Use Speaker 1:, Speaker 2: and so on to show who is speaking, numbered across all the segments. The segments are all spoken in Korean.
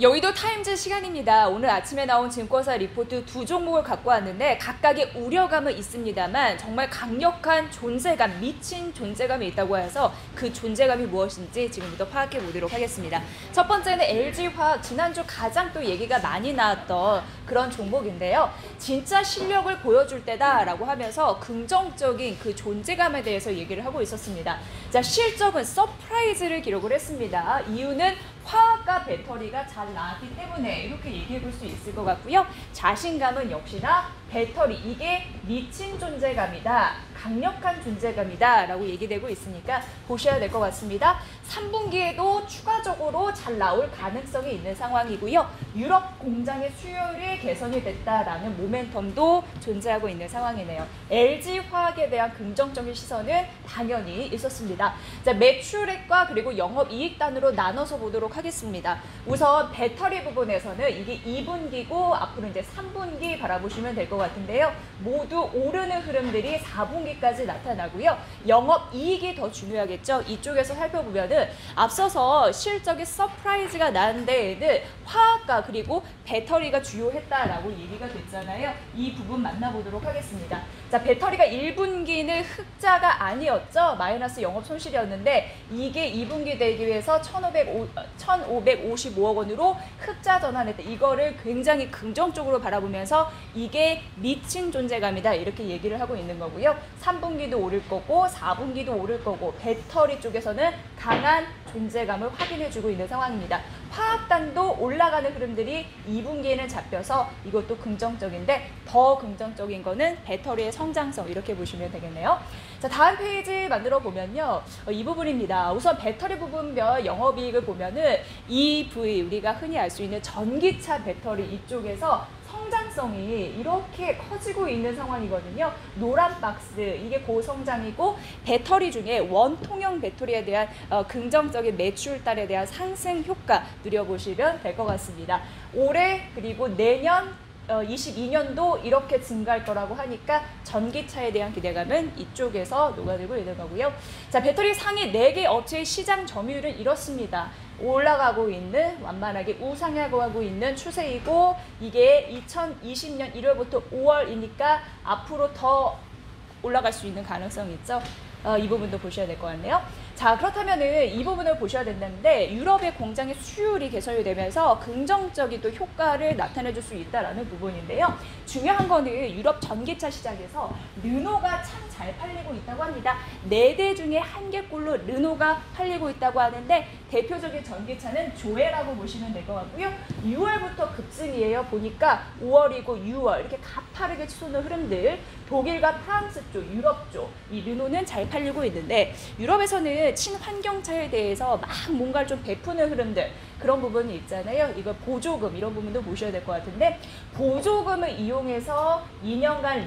Speaker 1: 여의도 타임즈 시간입니다. 오늘 아침에 나온 증권사 리포트 두 종목을 갖고 왔는데 각각의 우려감은 있습니다만 정말 강력한 존재감, 미친 존재감이 있다고 해서 그 존재감이 무엇인지 지금부터 파악해 보도록 하겠습니다. 첫 번째는 LG화학, 지난주 가장 또 얘기가 많이 나왔던 그런 종목인데요. 진짜 실력을 보여줄 때다라고 하면서 긍정적인 그 존재감에 대해서 얘기를 하고 있었습니다. 자, 실적은 서프라이즈를 기록을 했습니다. 이유는 화학과 배터리가 잘 나왔기 때문에 이렇게 얘기해 볼 수 있을 것 같고요. 자신감은 역시나 배터리, 이게 미친 존재감이다, 강력한 존재감이다 라고 얘기되고 있으니까 보셔야 될 것 같습니다. 3분기에도 추가적으로 잘 나올 가능성이 있는 상황이고요. 유럽 공장의 수요율이 개선이 됐다라는 모멘텀도 존재하고 있는 상황이네요. LG화학에 대한 긍정적인 시선은 당연히 있었습니다. 자, 매출액과 그리고 영업이익단으로 나눠서 보도록 하겠습니다. 우선 배터리 부분에서는 이게 2분기고 앞으로 이제 3분기 바라보시면 될 것 같은데요. 모두 오르는 흐름들이 4분기까지 나타나고요. 영업이익이 더 중요하겠죠. 이쪽에서 살펴보면은 앞서서 실적의 서프라이즈가 난 데에는 화학과 그리고 배터리가 주요했다라고 얘기가 됐잖아요. 이 부분 만나보도록 하겠습니다. 자, 배터리가 1분기는 흑자가 아니었죠. 마이너스 영업 손실이었는데 이게 2분기 되기 위해서 1,555억 원으로 흑자 전환했다. 이거를 굉장히 긍정적으로 바라보면서 이게 미친 존재감이다 이렇게 얘기를 하고 있는 거고요. 3분기도 오를 거고 4분기도 오를 거고 배터리 쪽에서는 강한 존재감을 확인해주고 있는 상황입니다. 화학단도 올라가는 흐름들이 2분기에는 잡혀서 이것도 긍정적인데 더 긍정적인 거는 배터리의 성장성 이렇게 보시면 되겠네요. 자, 다음 페이지 만들어 보면요. 이 부분입니다. 우선 배터리 부분별 영업이익을 보면은 EV, 우리가 흔히 알 수 있는 전기차 배터리 이쪽에서 성장성이 이렇게 커지고 있는 상황이거든요. 노란 박스, 이게 고성장이고 배터리 중에 원통형 배터리에 대한 긍정적인 매출달에 대한 상승 효과 누려보시면 될 것 같습니다. 올해 그리고 내년 22년도 이렇게 증가할 거라고 하니까 전기차에 대한 기대감은 이쪽에서 녹아들고 있는 거고요. 자, 배터리 상위 4개 업체의 시장 점유율은 이렇습니다. 올라가고 있는, 완만하게 우상향하고 있는 추세이고 이게 2020년 1월부터 5월이니까 앞으로 더 올라갈 수 있는 가능성이 있죠. 이 부분도 보셔야 될 것 같네요. 자, 그렇다면은 이 부분을 보셔야 된다는데 유럽의 공장의 수율이 개선이 되면서 긍정적인 또 효과를 나타내 줄 수 있다라는 부분인데요. 중요한 거는 유럽 전기차 시장에서 르노가 참 잘 팔리고 있다고 합니다. 4대 중에 1개꼴로 르노가 팔리고 있다고 하는데 대표적인 전기차는 조에라고 보시면 될 것 같고요. 6월부터 급증이에요. 보니까 5월이고 6월 이렇게 가파르게 치솟는 흐름들, 독일과 프랑스 쪽, 유럽 쪽, 이 르노는 잘 팔리고 있는데 유럽에서는 친환경차에 대해서 막 뭔가를 좀 베푸는 흐름들, 그런 부분이 있잖아요. 이거 보조금 이런 부분도 보셔야 될 것 같은데 보조금을 이용해서 2년간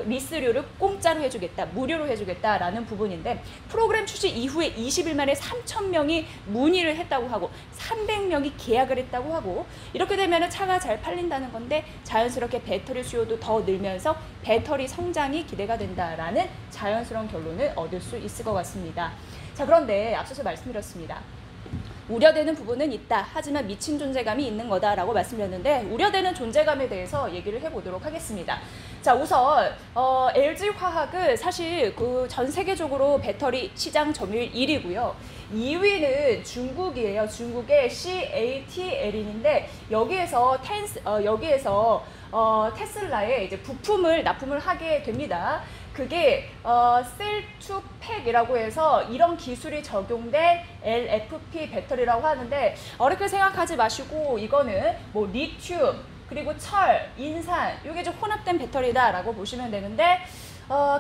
Speaker 1: 리스료를 공짜로 해주겠다, 무료로 해주겠다라는 부분인데 프로그램 출시 이후에 20일 만에 3,000명이 문의를 했다고 하고 300명이 계약을 했다고 하고 이렇게 되면 차가 잘 팔린다는 건데 자연스럽게 배터리 수요도 더 늘면서 배터리 성장이 기대가 된다라는 자연스러운 결론을 얻을 수 있을 것 같습니다. 자, 그런데 앞서서 말씀드렸습니다. 우려되는 부분은 있다. 하지만 미친 존재감이 있는 거다라고 말씀드렸는데 우려되는 존재감에 대해서 얘기를 해보도록 하겠습니다. 자, 우선 LG화학은 사실 그 전 세계적으로 배터리 시장 점유율 1위고요. 2위는 중국이에요. 중국의 CATL인데 여기에서 테슬라에 이제 부품을 납품을 하게 됩니다. 그게 셀2팩이라고 해서 이런 기술이 적용된 LFP 배터리라고 하는데 어렵게 생각하지 마시고 이거는 뭐 리튬 그리고 철, 인산 이게 좀 혼합된 배터리다라고 보시면 되는데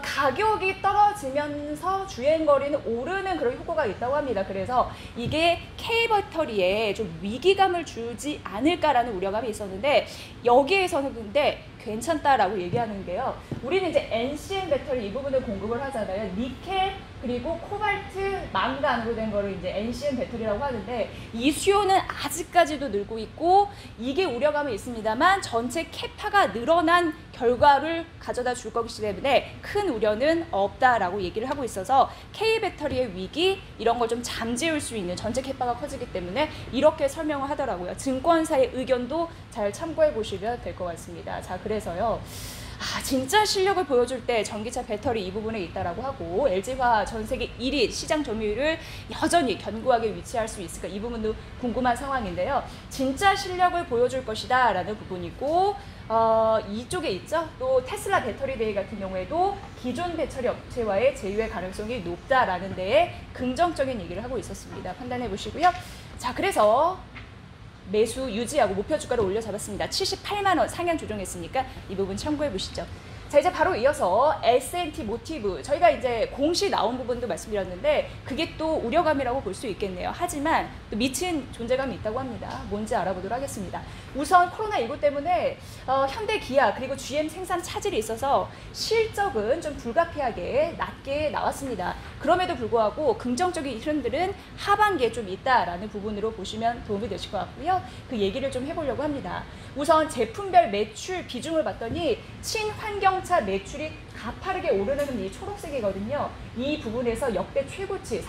Speaker 1: 가격이 떨어지면서 주행거리는 오르는 그런 효과가 있다고 합니다. 그래서 이게 K배터리에 좀 위기감을 주지 않을까라는 우려감이 있었는데 여기에서는 근데 괜찮다라고 얘기하는데요. 우리는 이제 NCM 배터리 이 부분을 공급을 하잖아요. 니켈 그리고 코발트, 망간으로 된 거를 이제 NCM 배터리라고 하는데 이 수요는 아직까지도 늘고 있고 이게 우려감은 있습니다만 전체 캐파가 늘어난 결과를 가져다 줄 것이기 때문에 큰 우려는 없다라고 얘기를 하고 있어서 K배터리의 위기 이런 걸 좀 잠재울 수 있는 전체 캐파가 커지기 때문에 이렇게 설명을 하더라고요. 증권사의 의견도 잘 참고해 보시면 될 것 같습니다. 자, 그래서요. 진짜 실력을 보여줄 때 전기차 배터리 이 부분에 있다라고 하고 LG화 전 세계 1위 시장 점유율을 여전히 견고하게 위치할 수 있을까 이 부분도 궁금한 상황인데요. 진짜 실력을 보여줄 것이다 라는 부분이고 이쪽에 있죠. 또 테슬라 배터리 데이 같은 경우에도 기존 배터리 업체와의 제휴의 가능성이 높다라는 데에 긍정적인 얘기를 하고 있었습니다. 판단해 보시고요. 자, 그래서 매수 유지하고 목표 주가를 올려 잡았습니다. 78만 원 상향 조정했으니까 이 부분 참고해 보시죠. 자, 이제 바로 이어서 S&T 모티브 저희가 이제 공시 나온 부분도 말씀드렸는데 그게 또 우려감이라고 볼 수 있겠네요. 하지만 또 미친 존재감이 있다고 합니다. 뭔지 알아보도록 하겠습니다. 우선 코로나19 때문에 현대 기아 그리고 GM 생산 차질이 있어서 실적은 좀 불가피하게 낮게 나왔습니다. 그럼에도 불구하고 긍정적인 흐름들은 하반기에 좀 있다라는 부분으로 보시면 도움이 되실 것 같고요. 그 얘기를 좀 해보려고 합니다. 우선 제품별 매출 비중을 봤더니 친환경차 매출이 가파르게 오르는 이 초록색이거든요. 이 부분에서 역대 최고치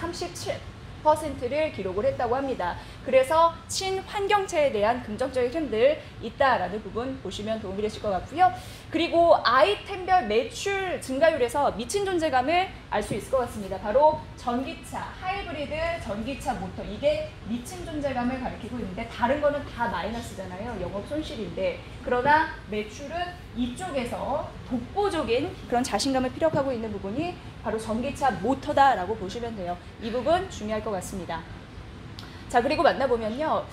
Speaker 1: 37%를 기록을 했다고 합니다. 그래서 친환경차에 대한 긍정적인 흐름들 있다라는 부분 보시면 도움이 되실 것 같고요. 그리고 아이템별 매출 증가율에서 미친 존재감을 알 수 있을 것 같습니다. 바로 전기차, 하이브리드, 전기차 모터 이게 미친 존재감을 가리키고 있는데 다른 거는 다 마이너스잖아요. 영업 손실인데 그러나 매출은 이쪽에서 독보적인 그런 자신감을 피력하고 있는 부분이 바로 전기차 모터다라고 보시면 돼요. 이 부분 중요할 것 같습니다. 자, 그리고 만나보면요.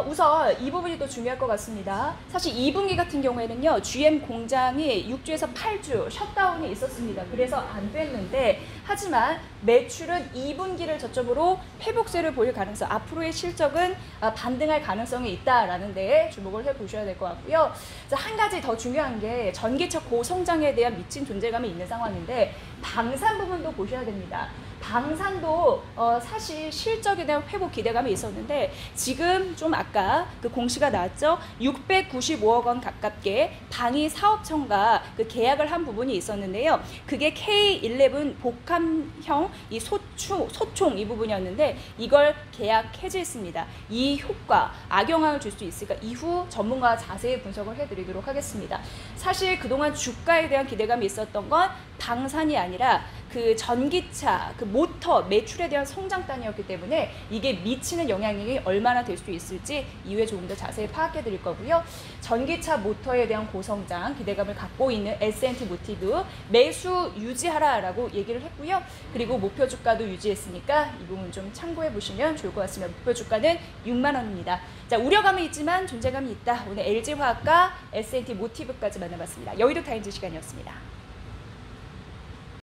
Speaker 1: 우선 이 부분이 또 중요할 것 같습니다. 사실 2분기 같은 경우에는요. GM 공장이 6주에서 8주 셧다운이 있었습니다. 그래서 안 됐는데 하지만 매출은 2분기를 저점으로 회복세를 보일 가능성, 앞으로의 실적은 반등할 가능성이 있다라는 데에 주목을 해보셔야 될 것 같고요. 자, 한 가지 더 중요한 게 전기차 고성장에 대한 미친 존재감이 있는 상황인데 방산 부분도 보셔야 됩니다. 방산도 사실 실적에 대한 회복 기대감이 있었는데 지금 좀 아까 그 공시가 나왔죠. 695억 원 가깝게 방위 사업청과 그 계약을 한 부분이 있었는데요. 그게 K11 복합형 이 소총 이 부분이었는데 이걸 계약 해지했습니다. 이 효과 악영향을 줄 수 있을까 이후 전문가와 자세히 분석을 해드리도록 하겠습니다. 사실 그동안 주가에 대한 기대감이 있었던 건 방산이 아니라 그 전기차, 그 모터 매출에 대한 성장단이었기 때문에 이게 미치는 영향력이 얼마나 될 수 있을지 이후에 조금 더 자세히 파악해 드릴 거고요. 전기차 모터에 대한 고성장 기대감을 갖고 있는 S&T 모티브 매수 유지하라라고 얘기를 했고요. 그리고 목표 주가도 유지했으니까 이 부분 좀 참고해 보시면 좋을 것 같습니다. 목표 주가는 6만 원입니다. 자, 우려감이 있지만 존재감이 있다. 오늘 LG화학과 S&T 모티브까지 만나봤습니다. 여의도 타임즈 시간이었습니다.